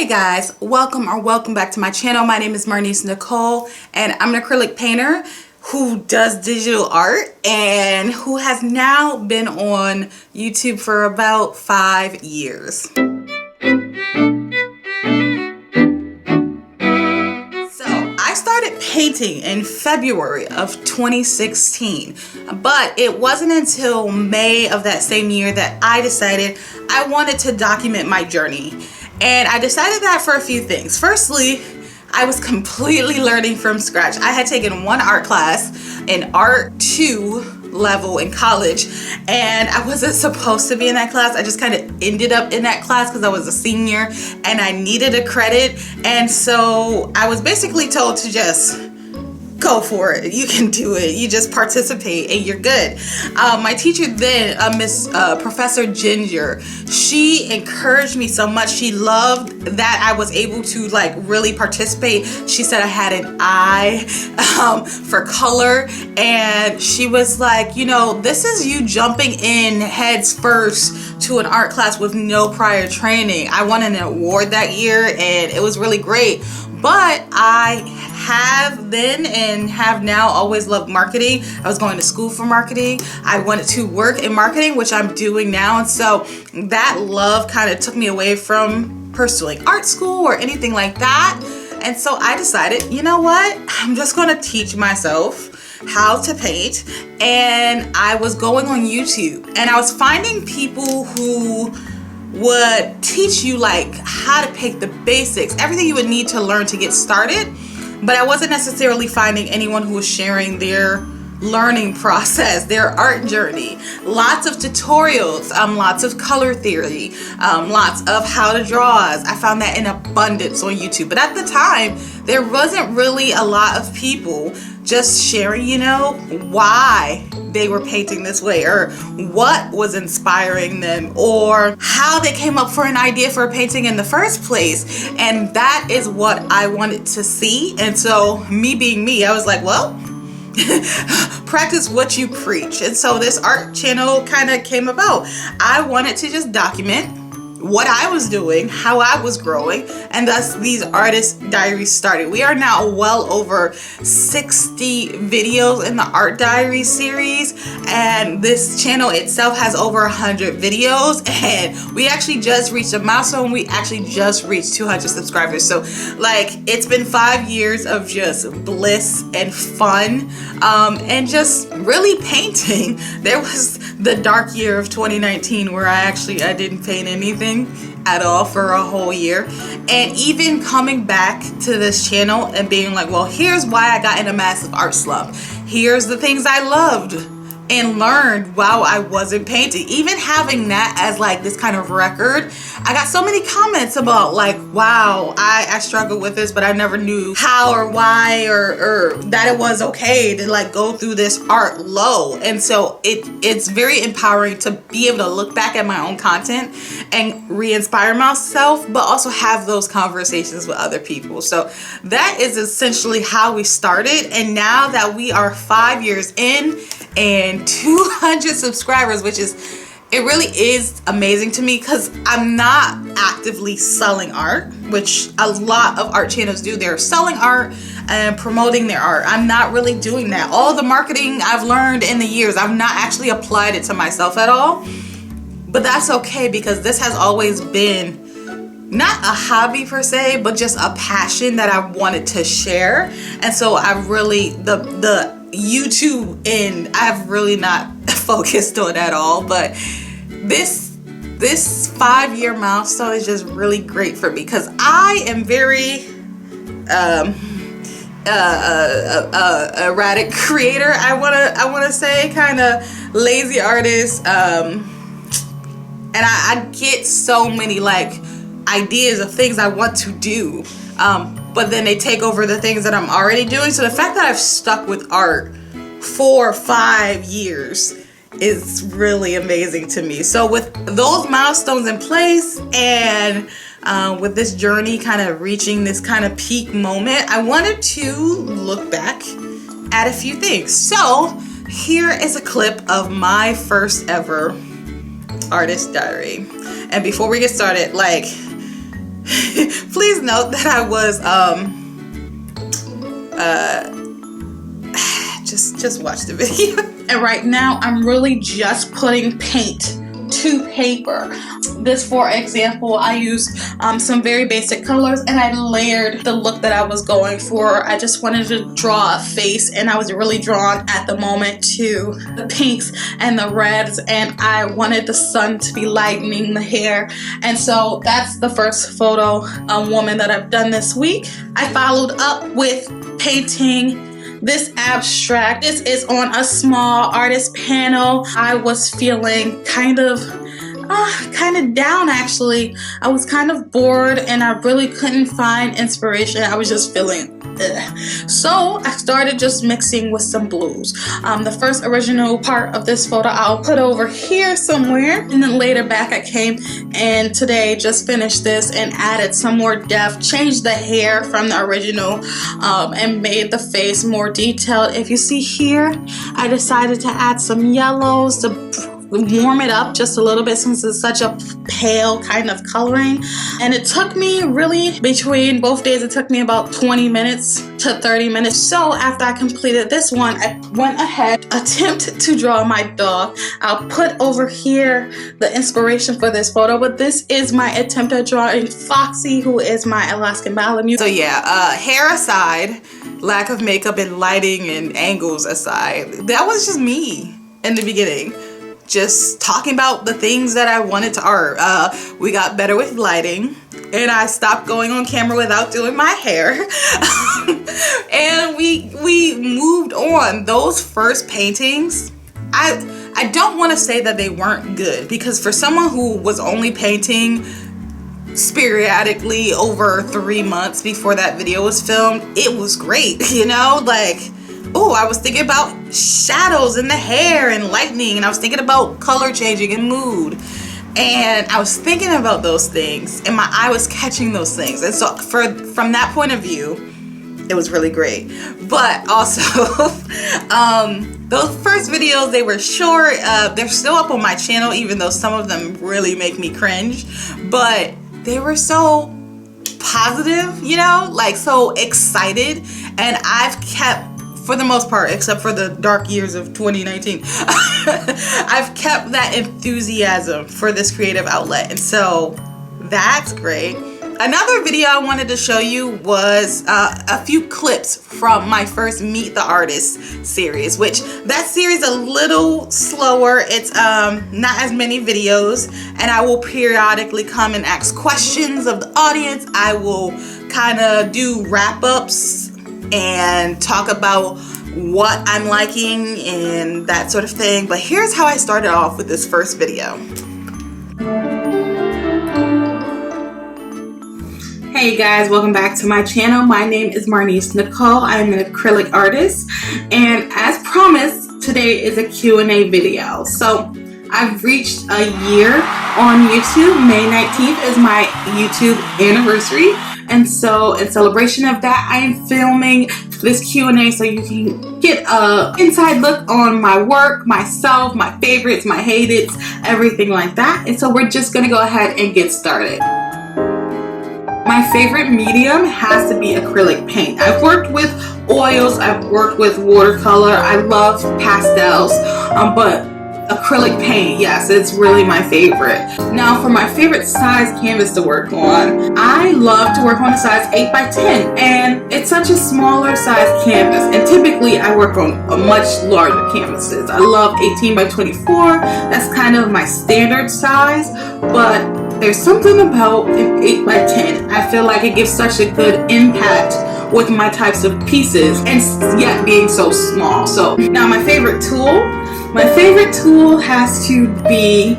Hey guys, welcome back to my channel. My name is Marnise Nicole and I'm an acrylic painter who does digital art and who has now been on YouTube for about 5 years. I started painting in February of 2016, but it wasn't until May of that same year that I decided I wanted to document my journey. And I decided that for a few things. Firstly, I was completely learning from scratch. I had taken one art class in Art 2 level in college, and I wasn't supposed to be in that class. I just kind of ended up in that class because I was a senior and I needed a credit. And so I was basically told to just go for it. You can do it. You just participate and you're good. My teacher then, Professor Ginger, she encouraged me so much. She loved that I was able to like really participate. She said I had an eye for color, and she was like, you know, this is you jumping in heads first to an art class with no prior training. I won an award that year and it was really great. But I have then and have now always loved marketing. I was going to school for marketing. I wanted to work in marketing, which I'm doing now. And so that love kind of took me away from pursuing art school or anything like that. And so I decided, you know what? I'm just going to teach myself how to paint. And I was going on YouTube and I was finding people who would teach you like how to paint the basics, everything you would need to learn to get started. But I wasn't necessarily finding anyone who was sharing their learning process, their art journey. Lots of tutorials, lots of color theory, lots of how to draws. I found that in abundance on YouTube. But at the time, there wasn't really a lot of people just sharing, you know, why they were painting this way or what was inspiring them or how they came up for an idea for a painting in the first place. And that is what I wanted to see. And so me being me, I was like, well, practice what you preach. And so this art channel kind of came about. I wanted to just document what I was doing, how I was growing, and thus these artist diaries started. We are now well over 60 videos in the art diary series, and this channel itself has over 100 videos, and we actually just reached a milestone. We actually just reached 200 subscribers. So like, it's been 5 years of just bliss and fun, and just really painting. There was the dark year of 2019 where I didn't paint anything at all for a whole year. And even coming back to this channel and being like, well, here's why I got in a massive art slump. Here's the things I loved and learned while I wasn't painting. Even having that as like this kind of record, I got so many comments about like, wow, I struggled with this, but I never knew how or why or that it was okay to like go through this art low. And so it's very empowering to be able to look back at my own content and re-inspire myself, but also have those conversations with other people. So that is essentially how we started. And now that we are 5 years in and 200 subscribers, which is, it really is amazing to me because I'm not actively selling art, which a lot of art channels do. They're selling art and promoting their art. I'm not really doing that. All the marketing I've learned in the years, I've not actually applied it to myself at all. But that's okay because this has always been not a hobby per se, but just a passion that I wanted to share. And so I really, the YouTube and I've really not focused on at all, but this 5-year milestone is just really great for me because I am very erratic creator. I wanna say kind of lazy artist, and I get so many like ideas of things I want to do, but then they take over the things that I'm already doing. So the fact that I've stuck with art for 5 years is really amazing to me. So with those milestones in place and with this journey kind of reaching this kind of peak moment, I wanted to look back at a few things. So here is a clip of my first ever artist diary. And before we get started, like, please note that I was just watch the video. And right now I'm really just putting paint to paper. This, for example, I used some very basic colors and I layered the look that I was going for. I just wanted to draw a face, and I was really drawn at the moment to the pinks and the reds, and I wanted the sun to be lightening the hair. And so that's the first photo woman that I've done this week. I followed up with painting this abstract. This is on a small artist panel. I was feeling kind of down, actually. I was kind of bored and I really couldn't find inspiration. I was just feeling ugh. So I started just mixing with some blues. The first original part of this photo I'll put over here somewhere, and then later back I came and today just finished this and added some more depth, changed the hair from the original, and made the face more detailed. If you see here, I decided to add some yellows to warm it up just a little bit since it's such a pale kind of coloring. And it took me really, between both days, it took me about 20 minutes to 30 minutes. So after I completed this one, I went ahead, attempted to draw my dog. I'll put over here the inspiration for this photo, but this is my attempt at drawing Foxy, who is my Alaskan Malamute. So yeah, hair aside, lack of makeup and lighting and angles aside, that was just me in the beginning. Just talking about the things that I wanted to art. We got better with lighting, and I stopped going on camera without doing my hair. And we moved on. Those first paintings, I don't want to say that they weren't good, because for someone who was only painting sporadically over 3 months before that video was filmed, it was great, you know, like, oh, I was thinking about shadows in the hair and lightning, and I was thinking about color changing and mood, and I was thinking about those things, and my eye was catching those things. And so from that point of view, it was really great. But also, those first videos, they were short. They're still up on my channel, even though some of them really make me cringe, but they were so positive, you know, like so excited, and I've kept, for the most part, except for the dark years of 2019, I've kept that enthusiasm for this creative outlet, and so that's great. Another video I wanted to show you was a few clips from my first Meet the Artist series, which that series a little slower. It's not as many videos, and I will periodically come and ask questions of the audience. I will kind of do wrap-ups and talk about what I'm liking and that sort of thing. But here's how I started off with this first video. Hey guys, welcome back to my channel. My name is Marnise Nicole. I'm an acrylic artist, and as promised, today is a Q&A video. So I've reached a year on YouTube. May 19th is my YouTube anniversary. And so in celebration of that, I am filming this Q&A so you can get an inside look on my work, myself, my favorites, my hated, everything like that. And so we're just gonna go ahead and get started. My favorite medium has to be acrylic paint. I've worked with oils, I've worked with watercolor, I love pastels, but acrylic paint, yes, it's really my favorite. Now for my favorite size canvas to work on, I love to work on a size 8x10, and it's such a smaller size canvas, and typically I work on a much larger canvases. I love 18x24, that's kind of my standard size, but there's something about an 8x10. I feel like it gives such a good impact with my types of pieces, and yet being so small. So now my favorite tool has to be,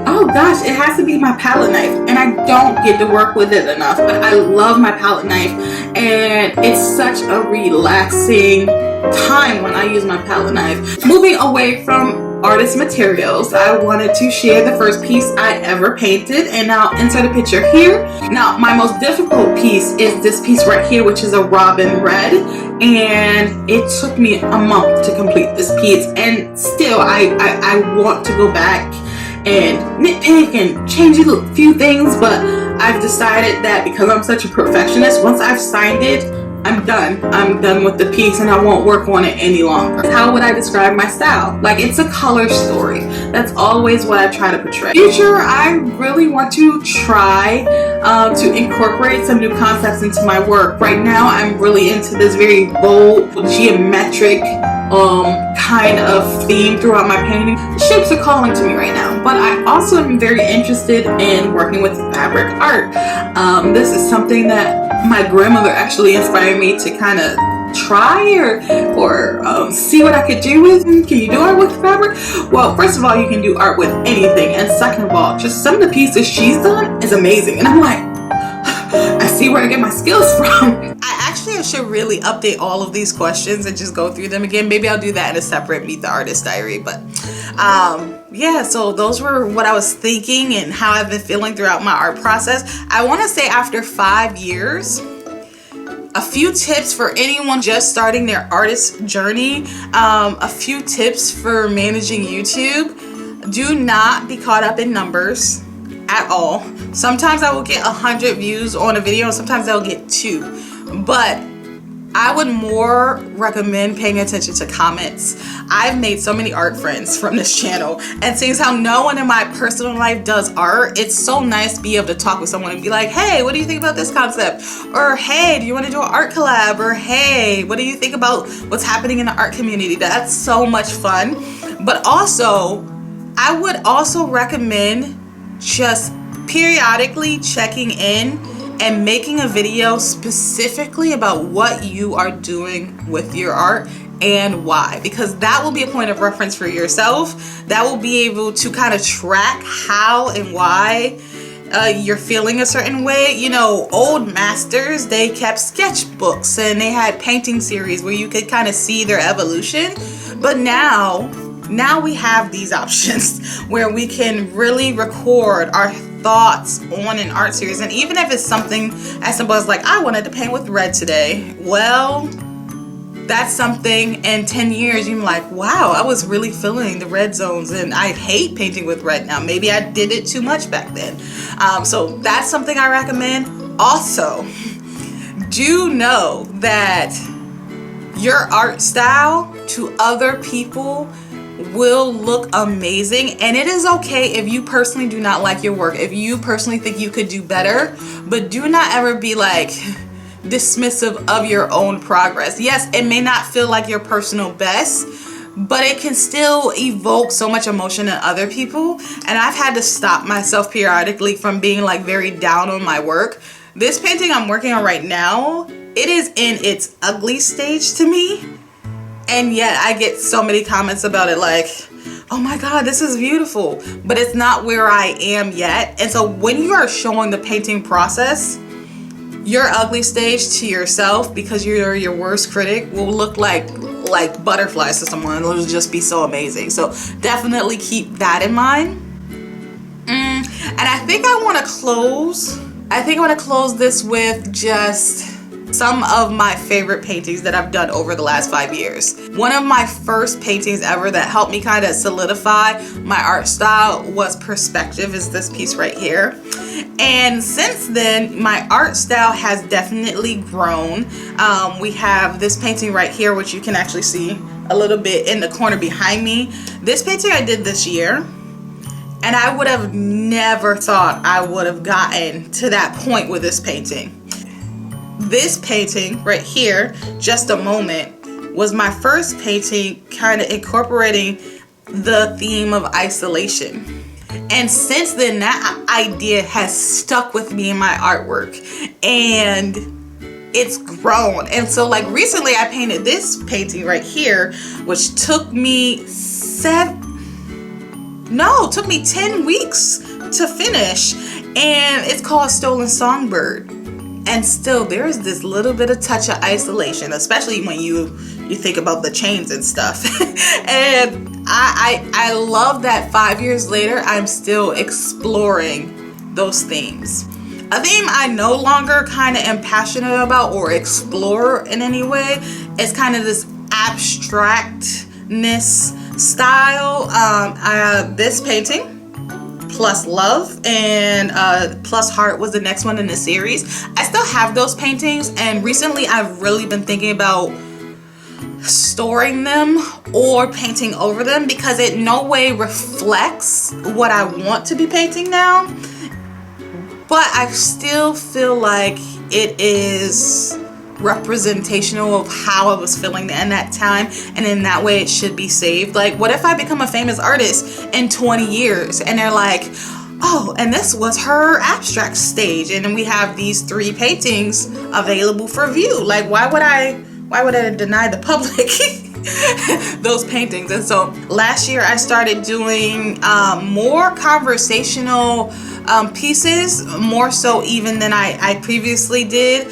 oh gosh, it has to be my palette knife, and I don't get to work with it enough, but I love my palette knife, and it's such a relaxing time when I use my palette knife. Moving away from artist materials, I wanted to share the first piece I ever painted, and I'll insert a picture here. Now my most difficult piece is this piece right here, which is a robin red, and it took me a month to complete this piece, and still I want to go back and nitpick and change a few things, but I've decided that because I'm such a perfectionist, once I've signed it, I'm done. I'm done with the piece and I won't work on it any longer. How would I describe my style? Like, it's a color story. That's always what I try to portray. Future, I really want to try to incorporate some new concepts into my work. Right now, I'm really into this very bold, geometric kind of theme throughout my painting. The shapes are calling to me right now, but I also am very interested in working with fabric art. This is something that my grandmother actually inspired me to kind of try or see what I could do with. Can you do art with fabric? Well, first of all, you can do art with anything, and second of all, just some of the pieces she's done is amazing, and I'm like, I see where I get my skills from. I should really update all of these questions and just go through them again. Maybe I'll do that in a separate Meet the Artist diary. But yeah, so those were what I was thinking and how I've been feeling throughout my art process. I want to say after 5 years, a few tips for anyone just starting their artist journey, a few tips for managing YouTube. Do not be caught up in numbers at all. Sometimes I will get 100 views on a video and sometimes I'll get 2, but I would more recommend paying attention to comments. I've made so many art friends from this channel, and seeing how no one in my personal life does art, it's so nice to be able to talk with someone and be like, hey, what do you think about this concept? Or hey, do you want to do an art collab? Or hey, what do you think about what's happening in the art community? That's so much fun. But also, I would also recommend just periodically checking in and making a video specifically about what you are doing with your art and why, because that will be a point of reference for yourself. That will be able to kind of track how and why you're feeling a certain way. You know, old masters, they kept sketchbooks and they had painting series where you could kind of see their evolution. But now we have these options where we can really record our thoughts on an art series. And even if it's something as simple as like, I wanted to paint with red today, well, that's something in 10 years you're like, wow, I was really feeling the red zones and I hate painting with red now. Maybe I did it too much back then. So that's something I recommend. Also, do know that your art style to other people will look amazing, and it is okay if you personally do not like your work, if you personally think you could do better, but do not ever be like dismissive of your own progress. Yes, it may not feel like your personal best, but it can still evoke so much emotion in other people, and I've had to stop myself periodically from being like very down on my work. This painting I'm working on right now, it is in its ugly stage to me. And yet I get so many comments about it like, oh my God, this is beautiful. But it's not where I am yet. And so when you are showing the painting process, your ugly stage to yourself, because you're your worst critic, will look like butterflies to someone. It'll just be so amazing. So definitely keep that in mind. And I think I want to close this with just some of my favorite paintings that I've done over the last 5 years. One of my first paintings ever that helped me kind of solidify my art style was Perspective, is this piece right here. And since then, my art style has definitely grown. We have this painting right here, which you can actually see a little bit in the corner behind me. This painting I did this year, and I would have never thought I would have gotten to that point with this painting. This painting right here, Just a Moment, was my first painting kind of incorporating the theme of isolation. And since then, that idea has stuck with me in my artwork, and it's grown. And so like recently I painted this painting right here, which took me 10 weeks to finish, and it's called Stolen Songbird. And still, there is this little bit of touch of isolation, especially when you think about the chains and stuff. And I love that 5 years later, I'm still exploring those themes. A theme I no longer kind of am passionate about or explore in any way is kind of this abstractness style. This painting plus love, and plus heart was the next one in the series. I still have those paintings, and recently I've really been thinking about storing them or painting over them, because it no way reflects what I want to be painting now, but I still feel like it is representational of how I was feeling in that time, and in that way it should be saved. Like, what if I become a famous artist in 20 years and they're like, oh, and this was her abstract stage, and then we have these 3 paintings available for view. Like, why would I deny the public those paintings? And so last year I started doing more conversational pieces, more so even than I previously did.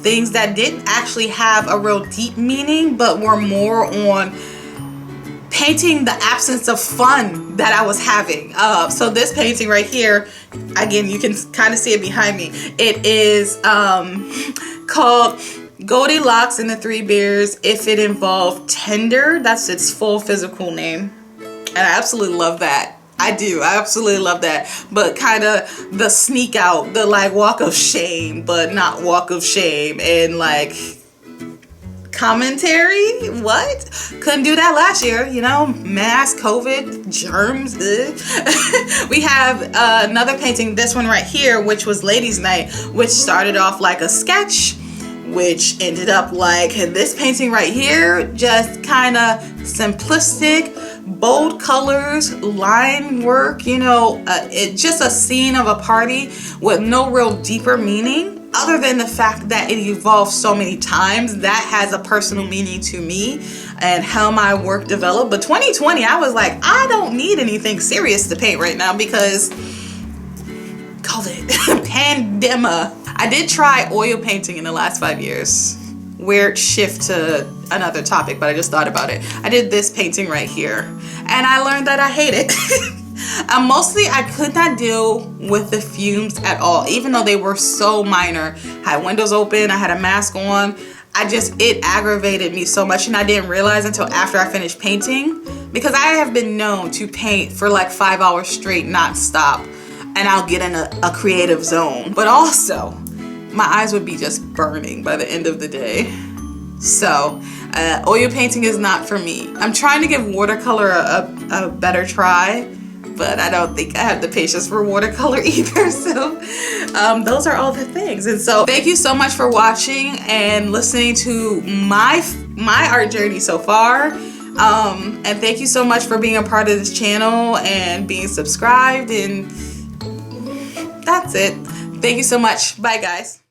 Things that didn't actually have a real deep meaning, but were more on painting the absence of fun that I was having. So this painting right here, again, you can kind of see it behind me. It is called Goldilocks and the Three Bears If It Involved Tender. That's its full physical name. And I absolutely love that. I do. I absolutely love that. But kind of the sneak out, the like walk of shame, but not walk of shame, and like commentary. What? Couldn't do that last year, you know, mass COVID, germs. We have another painting, this one right here, which was Ladies Night, which started off like a sketch, which ended up like this painting right here, just kind of simplistic, bold colors, line work, you know, it's just a scene of a party with no real deeper meaning, other than the fact that it evolved so many times. That has a personal meaning to me and how my work developed. But 2020, I was like, I don't need anything serious to paint right now because COVID, pandemic. I did try oil painting in the last 5 years. Weird shift to another topic, but I just thought about it. I did this painting right here, and I learned that I hate it. Mostly I could not deal with the fumes at all, even though they were so minor. I had windows open, I had a mask on. It aggravated me so much, and I didn't realize until after I finished painting, because I have been known to paint for like 5 hours straight, not stop, and I'll get in a creative zone. But also, my eyes would be just burning by the end of the day. So oil painting is not for me. I'm trying to give watercolor a better try, but I don't think I have the patience for watercolor either. So those are all the things. And so thank you so much for watching and listening to my art journey so far. And thank you so much for being a part of this channel and being subscribed. And that's it. Thank you so much. Bye, guys.